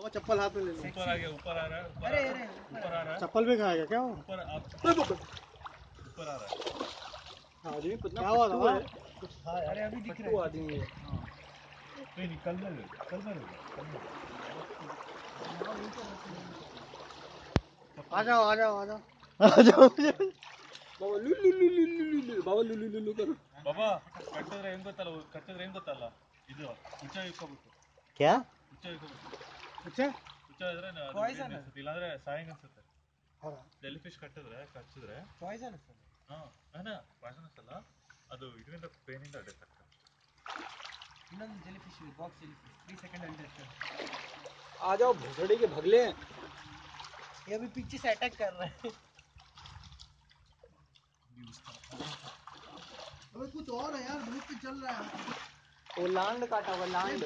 वो चप्पल हाथ में ले लो। ऊपर आ गया, ऊपर आ रहा है, ऊपर आ रहा है। चप्पल भी खाएगा क्या वो? ऊपर आ रहा है। आदमी क्या हुआ था? अरे अभी दिख रहा है आदमी है। नहीं कल में आ जाओ आ जाओ आ जाओ आ जाओ। बाबा लुलु करो। बाबा ಕಟ್ಟಿದ್ರೆ ಹೆಂಗ್ ಗೊತ್ತಲ್ಲ ಇದು ಹುಚ್ಚ ಇಟ್ಕೋಬೇಕು. क्या ಹುಚ್ಚ ಇಟ್ಕೋಬೇಕು. ಹುಚ್ಚ ಇದ್ರೆ ಇಲ್ಲಾಂದ್ರೆ ಸಾಯಂಗ್ ಅನ್ಸುತ್ತೆ. ಜೆಲ್ಲಿ ಫಿಶ್ ಕಚ್ಚಿದ್ರೆ ಪಾಯ್ಸನ್ ಪಾಯ್ಸನಸ್ ಅಲ್ಲ, ಅದು ಇದರಿಂದ ಪೇನಿಂದ ಡೆತ್ ಆಗ್ತದೆ. ಇನ್ನೊಂದು jelly fish box jelly fish 3 second under आ जाओ भोसड़ी के भगले। ये अभी पीछे से अटैक कर रहा है। अबे कुछ और है यार, धूप पे चल रहा है। वो लांड काटा हुआ लांड।